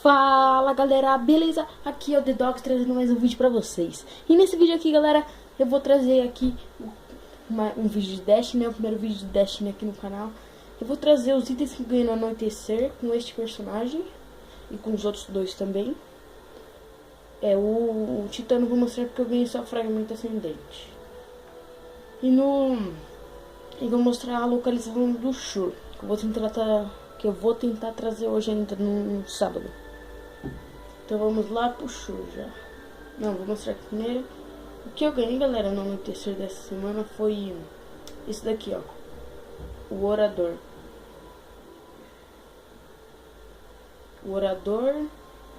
Fala galera, beleza? Aqui é o The Dogs trazendo mais um vídeo pra vocês. E nesse vídeo aqui, galera, eu vou trazer aqui um vídeo de Destiny, né? O primeiro vídeo de Destiny aqui no canal. Eu vou trazer os itens que eu ganhei no Anoitecer com este personagem e com os outros dois também. O Titano eu vou mostrar porque eu ganhei só fragmento ascendente. E vou mostrar a localização do Shur, que eu vou tentar trazer hoje ainda no sábado. Então vamos lá pro Shur já. Não, vou mostrar aqui primeiro. O que eu ganhei, galera, no Anoitecer dessa semana foi esse daqui, ó. O Orador. O Orador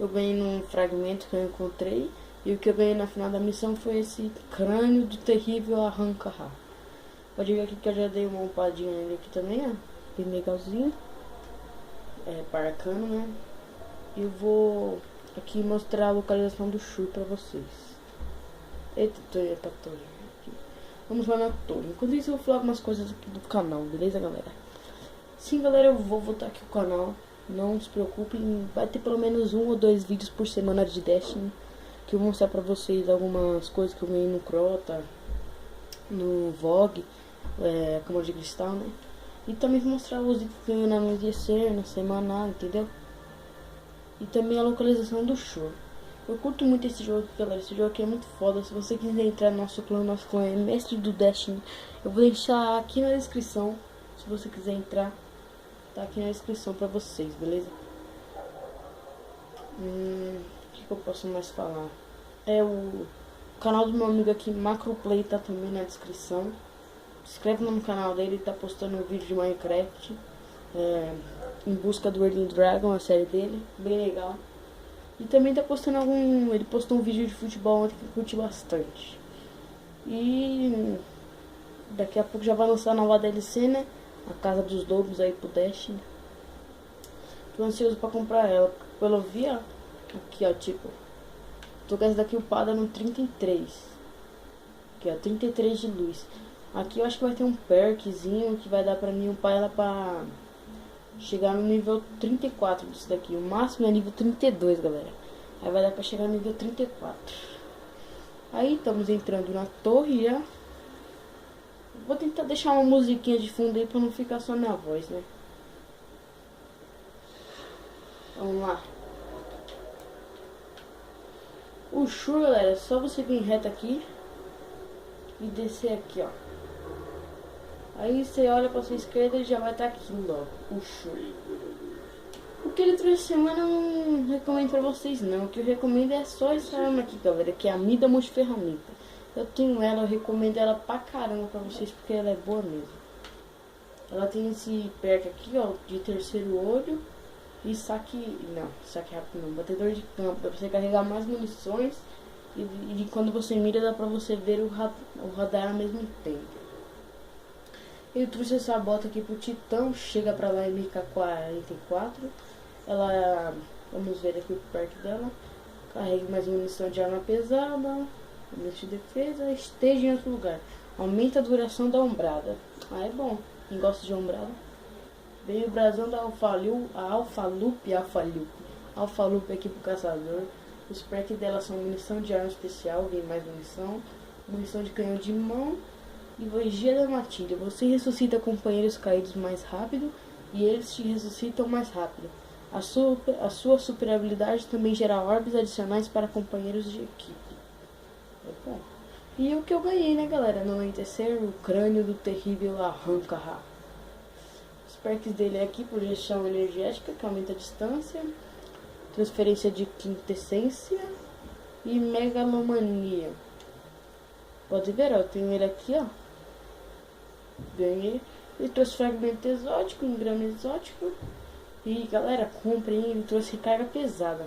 eu ganhei num fragmento que eu encontrei. E o que eu ganhei na final da missão foi esse crânio do terrível Arranca-Rá. Pode ver aqui que eu já dei uma upadinha nele aqui também, ó. Bem legalzinho. Parcano, né? Eu vou aqui mostrar a localização do Shur pra vocês. Eita, pra torre aqui. Vamos lá na torre. Enquanto isso eu vou falar algumas coisas aqui do canal, beleza, galera? Sim, galera, eu vou voltar aqui o canal. Não se preocupem, vai ter pelo menos 1 ou 2 vídeos por semana de Destiny, que eu vou mostrar pra vocês algumas coisas que eu ganhei no Crota, no Vogue, Câmara de Cristal, né? E também vou mostrar os itens que eu ganhei na Anoitecer, na semanal, entendeu? E também a localização do Shur. Eu curto muito esse jogo aqui, galera. Esse jogo aqui é muito foda. Se você quiser entrar no nosso clã é Mestre do Destiny. Eu vou deixar aqui na descrição. Se você quiser entrar, tá aqui na descrição pra vocês, beleza? O que eu posso mais falar? O canal do meu amigo aqui, Macroplay, tá também na descrição. Se inscreve no canal dele, ele tá postando um vídeo de Minecraft. Em busca do Early Dragon, a série dele, bem legal. E também tá postando ele postou um vídeo de futebol ontem que eu curti bastante. E daqui a pouco já vai lançar a nova DLC, né? A Casa dos Lobos aí pro Destiny. Tô ansioso pra comprar ela, porque pelo vi, ó, aqui ó, tipo, tô com essa daqui upada no 33. Aqui ó, 33 de luz. Aqui eu acho que vai ter um perkzinho que vai dar pra mim upar ela pra chegar no nível 34 disso daqui. O máximo é nível 32, galera. Aí vai dar pra chegar no nível 34. Aí estamos entrando na torre já. Vou tentar deixar uma musiquinha de fundo aí pra não ficar só minha voz, né? Vamos lá. O Shur, galera, é só você vir reto aqui e descer aqui, ó. Aí você olha pra sua esquerda e já vai estar aqui logo, o Shur. O que ele trouxe semana eu não recomendo pra vocês não. O que eu recomendo é só essa arma aqui, galera, que é a Mida Multiferramenta. Eu tenho ela, eu recomendo ela pra caramba pra vocês, porque ela é boa mesmo. Ela tem esse perk aqui, ó, de terceiro olho e saque rápido não, batedor de campo. Dá pra você carregar mais munições e quando você mira dá pra você ver o radar ao mesmo tempo. Eu trouxe essa bota aqui pro Titã, chega pra lá em MK44. Ela, vamos ver aqui o perk dela. Carregue mais munição de arma pesada, munição de defesa, esteja em outro lugar. Aumenta a duração da ombrada. É bom, quem gosta de ombrada. Veio o brasão da Alphalupe aqui pro caçador. Os perks dela são munição de arma especial, vem mais munição de canhão de mão e vigia da matilha. Você ressuscita companheiros caídos mais rápido e eles te ressuscitam mais rápido. A sua super habilidade também gera orbes adicionais para companheiros de equipe. Bom. E o que eu ganhei, né, galera? No Anoitecer, o crânio do terrível Arranca-Rá. Os perks dele é aqui, projeção energética, que aumenta a distância, transferência de quintessência e megalomania. Pode ver, ó, eu tenho ele aqui, ó. Ganhei. Ele trouxe fragmento exótico, engrama exótico. E galera, comprem, ele trouxe recarga pesada.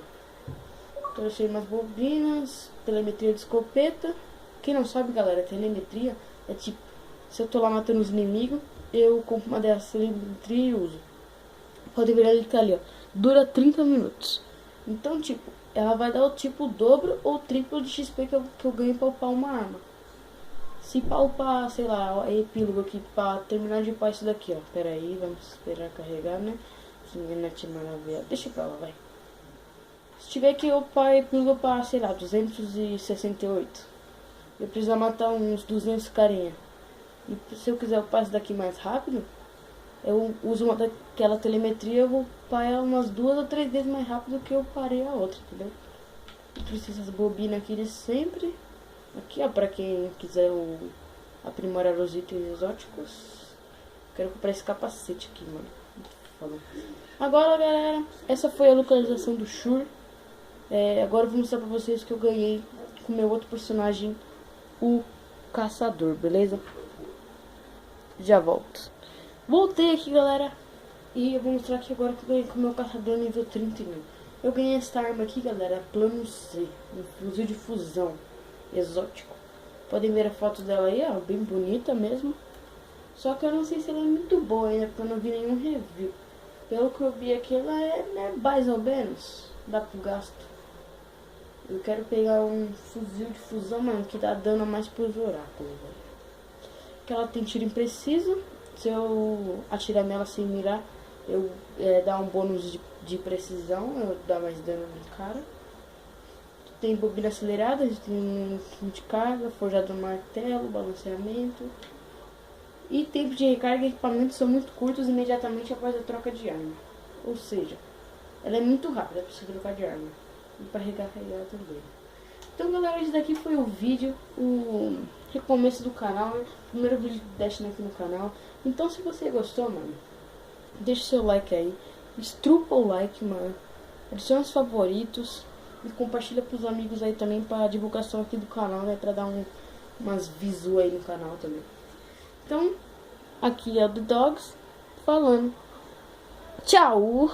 Trouxe umas bobinas, telemetria de escopeta. Quem não sabe, galera, telemetria é tipo, se eu tô lá matando os inimigos, eu compro uma dessas telemetria e uso. Pode ver ele tá ali, ó. Dura 30 minutos. Então, tipo, ela vai dar o dobro ou triplo de XP que eu ganho pra upar uma arma. Se pra upar, sei lá, epílogo aqui pra terminar de upar isso daqui, ó. Pera aí, vamos esperar carregar, né? Que net maravilha. Deixa pra lá, vai. Se tiver que o pai pulou para, sei lá, 268. Eu preciso matar uns 200 carinha. E se eu quiser upar esse daqui mais rápido, eu uso uma daquela telemetria, eu vou upar ela umas 2 ou 3 vezes mais rápido que eu parei a outra, entendeu? Eu preciso dessas bobinas aqui de sempre. Aqui, ó, pra quem quiser aprimorar os itens exóticos. Quero comprar esse capacete aqui, mano. Falou. Agora, galera, essa foi a localização do Shur. Agora eu vou mostrar pra vocês que eu ganhei com meu outro personagem, o Caçador, beleza? Já volto. Voltei aqui, galera. E eu vou mostrar aqui agora que eu ganhei com o meu Caçador nível 31. Eu ganhei esta arma aqui, galera, plano C. Um fuzil de fusão exótico. Podem ver a foto dela aí, ó, bem bonita mesmo. Só que eu não sei se ela é muito boa ainda, porque eu não vi nenhum review. Pelo que eu vi aqui, ela é mais ou menos, dá pro gasto. Eu quero pegar um fuzil de fusão, mano, que dá dano mais pros oráculos, velho. Que ela tem tiro impreciso. Se eu atirar nela sem mirar, eu dá um bônus de precisão, eu dá mais dano no cara. Tem bobina acelerada, tem um de carga, forjado no martelo, balanceamento. E tempo de recarga e equipamentos são muito curtos imediatamente após a troca de arma. Ou seja, ela é muito rápida para você trocar de arma. E para recarregar também. Então, galera, esse daqui foi o vídeo, o recomeço do canal, primeiro vídeo de Destiny aqui no canal. Então, se você gostou, mano, deixa o seu like aí, estrupa o like, mano, adiciona os favoritos e compartilha pros amigos aí também pra divulgação aqui do canal, né, pra dar umas visuais aí no canal também. Então, aqui é o The Dogs falando. Tchau!